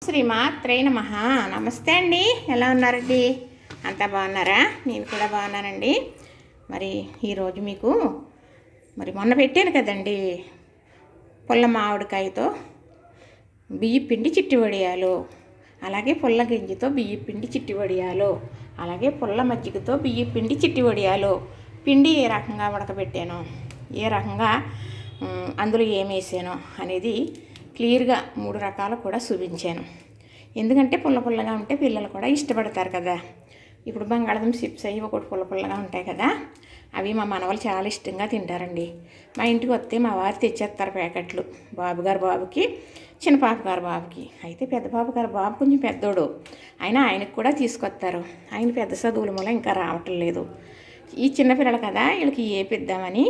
శ్రీమాత్రే నమః. నమస్తే అండి, ఎలా ఉన్నారండి? అంతా బాగున్నారా? నేను కూడా బాగున్నానండి. మరి ఈరోజు మీకు మొన్న పెట్టాను కదండి, పుల్ల మామిడికాయతో బియ్య పిండి చిట్టి వడియాలు, అలాగే పుల్ల గింజతో బియ్య పిండి చిట్టి వడియాలు, అలాగే పుల్ల మజ్జిగతో బియ్య పిండి చిట్టి వడియాలు. పిండి ఏ రకంగా ఉడకబెట్టాను, ఏ రకంగా అందులో ఏమి వేసాను అనేది క్లియర్గా 3 రకాలు కూడా చూపించాను. ఎందుకంటే పుల్ల పుల్లగా ఉంటే పిల్లలు కూడా ఇష్టపడతారు కదా. ఇప్పుడు బంగాళదుంప చిప్స్ అవి ఒకటి పుల్ల పుల్లగా ఉంటాయి కదా, అవి మా మనవలు చాలా ఇష్టంగా తింటారండి. మా ఇంటికి వస్తే మా వారు తెచ్చేస్తారు ప్యాకెట్లు, బాబుగారు బాబుకి, చిన్న పాపగారు బాబుకి. అయితే పెద్ద పాపగారు బాబు కొంచెం పెద్దోడు, అయినా ఆయనకు కూడా తీసుకొస్తారు. ఆయన పెద్ద చదువుల మూల ఇంకా రావటం లేదు. ఈ చిన్నపిల్లలు కదా, వీళ్ళకి ఏపిద్దామని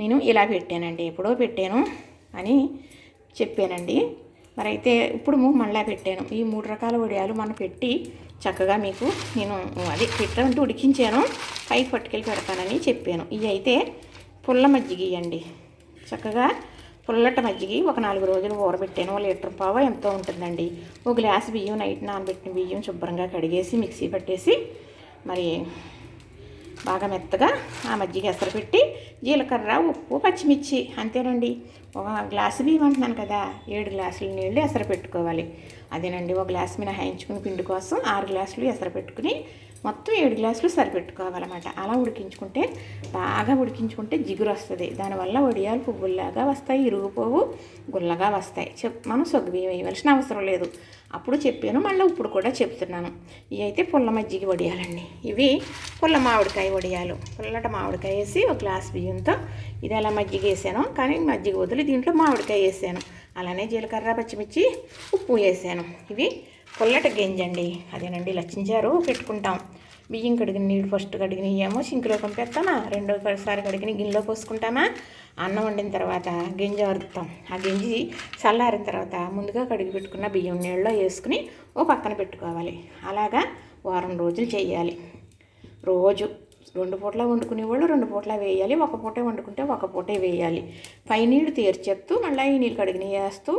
నేను ఇలా పెట్టానండి. ఎప్పుడో పెట్టాను అని చెప్పానండి. మరి అయితే ఇప్పుడు మళ్ళీ పెట్టాను. ఈ 3 రకాల వడియాలు మనం పెట్టి చక్కగా మీకు నేను అది పెట్టాలంటే ఉడికించాను, పైకి పట్టుకెళ్ళి పెడతానని చెప్పాను. ఇవి అయితే పుల్ల మజ్జిగ అండి. చక్కగా పుల్లట మజ్జిగ ఒక 4 రోజులు ఊరబెట్టాను. 1 లీటర్ పావు ఎంతో ఉంటుందండి. 1 గ్లాసు బియ్యం, నైట్ నానబెట్టిన బియ్యం శుభ్రంగా కడిగేసి మిక్సీ పట్టేసి మరి బాగా మెత్తగా ఆ మజ్జిగ ఎసరు పెట్టి జీలకర్ర, ఉప్పు, పచ్చిమిర్చి అంతేనండి. 1 గ్లాసు బియ్యం అంటున్నాను కదా, 7 గ్లాసుల నీళ్ళు ఎసరు పెట్టుకోవాలి. అదేనండి, 1 గ్లాసు మినహాయించుకుని పిండి కోసం 6 గ్లాసులు ఎసరు పెట్టుకుని మొత్తం 7 గ్లాసులు సరిపెట్టుకోవాలన్నమాట. అలా ఉడికించుకుంటే బాగా ఉడికించుకుంటే జిగురు వస్తుంది. దానివల్ల వడియాలు పువ్వుల్లాగా వస్తాయి, ఇరుగుపోవు, గుల్లగా వస్తాయి. మనం సగ్గుబియ్యం వేయవలసిన అవసరం లేదు. అప్పుడు చెప్పాను, మళ్ళీ ఇప్పుడు కూడా చెప్తున్నాను. ఇవి అయితే పుల్ల మజ్జిగ వడియాలండి. ఇవి పుల్ల మామిడికాయ వడియాలు. పుల్లట మామిడికాయ వేసి 1 గ్లాసు బియ్యంతో ఇది అలా మజ్జిగ వేసాను, కానీ మజ్జిగ వదిలి దీంట్లో మామిడికాయ వేసాను. అలానే జీలకర్ర, పచ్చిమిర్చి, ఉప్పు వేసాను. ఇవి పుల్లట గింజండి. అదేనండి లచ్చించారు పెట్టుకుంటాం. బియ్యం కడిగిన నీళ్ళు ఫస్ట్ కడిగినయేమో సింకులో పంపేస్తామా, రెండోసారి కడిగిన గిన్నెలో పోసుకుంటామా. అన్నం వండిన తర్వాత గింజ అరుతాం. ఆ గింజి చల్లారిన తర్వాత ముందుగా కడిగి పెట్టుకున్న బియ్యం నీళ్ళలో వేసుకుని ఓ పక్కన పెట్టుకోవాలి. అలాగా వారం రోజులు చేయాలి. రోజు 2 పూటలా వండుకునేవాళ్ళు 2 పూటలా వేయాలి, 1 పూటే వండుకుంటే 1 పూటే వేయాలి. పై నీళ్ళు తీర్చేస్తూ మళ్ళీ ఈ నీళ్ళు కడిగిన వేస్తూ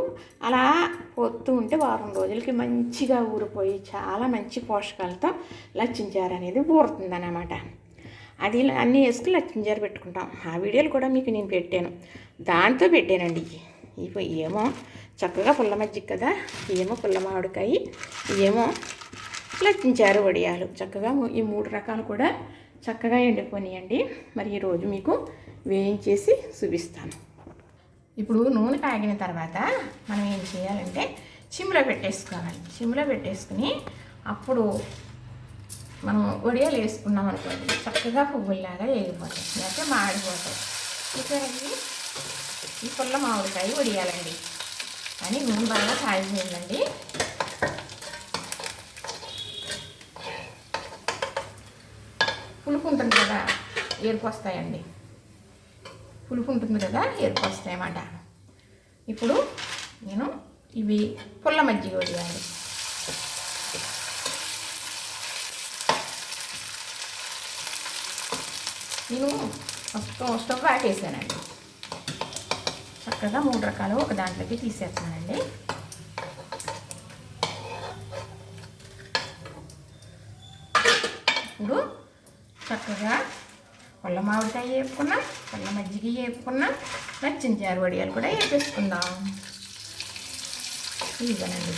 అలా పోతూ ఉంటే వారం రోజులకి మంచిగా ఊరిపోయి చాలా మంచి పోషకాలతో లచ్చించారు అనేది ఊరుతుందన్నమాట. అది అన్నీ వేసుకుని లచ్చించారు పెట్టుకుంటాం. ఆ వీడియోలు కూడా మీకు నేను పెట్టాను, దాంతో పెట్టానండి. ఇవి ఏమో చక్కగా పుల్ల మజ్జిగ కదా, ఏమో పుల్ల మామిడికాయ, ఏమో లచ్చించారు వడియాలు. చక్కగా ఈ 3 రకాలు కూడా చక్కగా ఎండుకొనియండి. మరి ఈరోజు మీకు వేయించేసి చూపిస్తాను. ఇప్పుడు నూనె కాగిన తర్వాత మనం ఏం చేయాలంటే సిమ్లో పెట్టేసుకోవాలి. సిమ్లో పెట్టేసుకుని అప్పుడు మనం వడియాలు వేసుకున్నాం అనుకోండి, చక్కగా పువ్వుల్లాగా వేగిపోతాయి, లేకపోతే మాడిపోతాయి. చూసారండి, ఈ పుల్ల మామిడికాయ వడియాలండి. కానీ నూనె బాగా కాగిపోయిందండి. పులుపు ఉంటుంది కదా, ఎరుపు వస్తాయండి. పులుపు ఉంటుంది కదా, ఎరుపు వస్తాయన్నమాట. ఇప్పుడు నేను ఇవి పుల్ల మజ్జిగ వడియాలి. నేను స్టవ్ ఆటేసానండి. చక్కగా 3 రకాలు ఒక దాంట్లోకి తీసేస్తానండి. ఇప్పుడు చక్కగా పుల్ల మామిడికాయ వేపుకున్నాం, పుల్ల మజ్జిగ వేపుకున్నాం, లచ్చించారు వడియాలు కూడా వేపేసుకుందాం. ఇదేనండి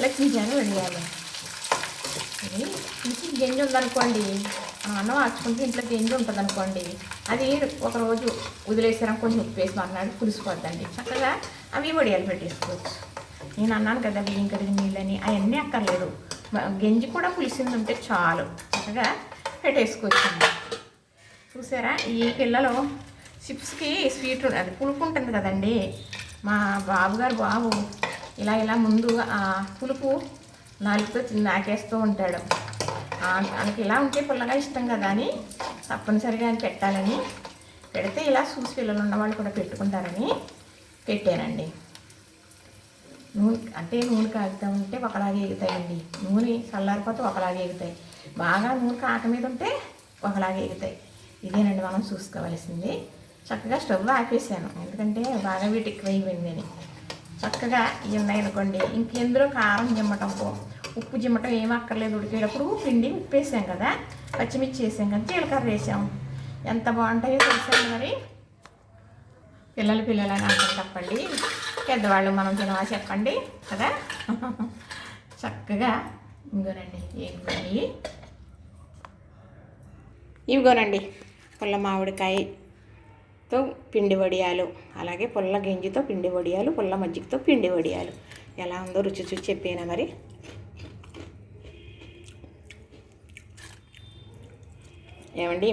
లచ్చించారు వడియాలు. ఇది ఇంటికి గింజ ఉందనుకోండి, అన్నం ఆచుకుంటే ఇంట్లో గింజ ఉంటుంది అనుకోండి, అది ఒకరోజు వదిలేసారం కొంచెం ఉప్పు వేసి మర్నాడు పులిసిపోద్దండి. చక్కగా అవి వడియాలు పెట్టేసుకోవచ్చు. నేను అన్నాను కదా బియ్యం కడిగిన నీళ్ళని, అవన్నీ అక్కర్లేదు. గింజ కూడా పులిసింది ఉంటే చాలు, చక్కగా పెట్టేసుకోవచ్చండి. చూసారా, ఈ పిల్లలు చిప్స్కి స్వీట్ అది పులుపు ఉంటుంది కదండి. మా బాబుగారు బాబు ఇలా ముందు ఆ పులుపు నాలుగుతో నాకేస్తూ ఉంటాడు. వాళ్ళకి ఇలా ఉంటే పుల్లగా ఇష్టం కదా అని తప్పనిసరిగా అని పెట్టాలని పెడితే ఇలా చూసి పిల్లలు ఉన్నవాళ్ళు కూడా పెట్టుకుంటారని పెట్టానండి. నూనె కాగుతూ ఉంటే ఒకలాగే ఎగుతాయండి. నూనె చల్లారిపోతే ఒకలాగే ఎగుతాయి. బాగా నూనె కాక మీద ఉంటే ఒకలాగే ఎగుతాయి. ఇదేనండి మనం చూసుకోవాల్సింది. చక్కగా స్టవ్ ఆపేసాను, ఎందుకంటే బాగా వీటి ఎక్కువైపోయిందని. చక్కగా ఇవి ఉన్నాయనుకోండి, ఇంకెందులో కారం జిమ్మటం ఉప్పు జిమ్మటం ఏమీ అక్కర్లేదు. ఉడికేటప్పుడు పిండి ఉప్పు వేసాం కదా, పచ్చిమిర్చి వేసాం కదా, జీలకర్ర వేసాం, ఎంత బాగుంటాయో తెలిసాను. మరి పిల్లలు అని అంటారు తప్పండి, పెద్దవాళ్ళు మనం తినవా చెప్పండి కదా. చక్కగా ఇవిగోనండి పుల్ల మామిడికాయతో పిండి వడియాలు, అలాగే పుల్ల గింజితో పిండి వడియాలు, పుల్ల మజ్జిగతో పిండి వడియాలు. ఎలా ఉందో రుచి చూసి చెప్పేనా మరి. ఏమండి,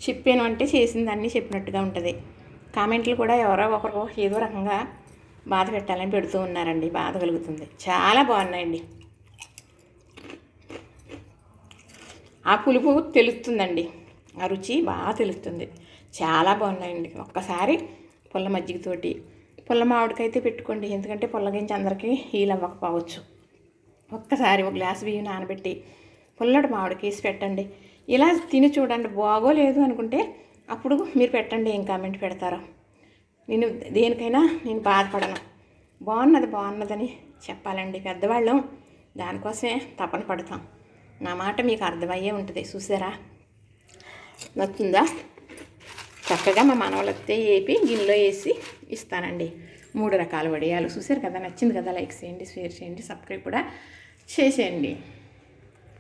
చెప్పాను అంటే చేసిందన్నీ చెప్పినట్టుగా ఉంటుంది. కామెంట్లు కూడా ఎవరో ఒకరు ఏదో రకంగా బాధ పెట్టాలని పెడుతూ ఉన్నారండి, బాధ కలుగుతుంది. చాలా బాగున్నాయండి, ఆ పులుపు తెలుస్తుందండి, ఆ రుచి బాగా తెలుస్తుంది. చాలా బాగున్నాయండి. ఒక్కసారి పుల్ల మజ్జిగతోటి పుల్ల మామిడికైతే పెట్టుకోండి, ఎందుకంటే పుల్లగించి అందరికీ హీల్ అవ్వకపోవచ్చు. ఒక్కసారి ఒక గ్లాసు బియ్యం నానబెట్టి పుల్లటి మామిడికేసి పెట్టండి, ఇలా తిని చూడండి. బాగోలేదు అనుకుంటే అప్పుడు మీరు పెట్టండి, ఏం కామెంట్ పెడతారో. నేను దేనికైనా నేను బాధపడను, బాగున్నదని చెప్పాలండి. పెద్దవాళ్ళం దానికోసమే తపన పడతాం. నా మాట మీకు అర్థమయ్యే ఉంటుంది. చూసారా, నచ్చిందా? చక్కగా మా మనవలతో వేపి గిన్నెలో వేసి ఇస్తానండి. 3 రకాల వడియాలు చూసారు కదా, నచ్చింది కదా. లైక్ చేయండి, షేర్ చేయండి, సబ్స్క్రైబ్ కూడా చేసేయండి.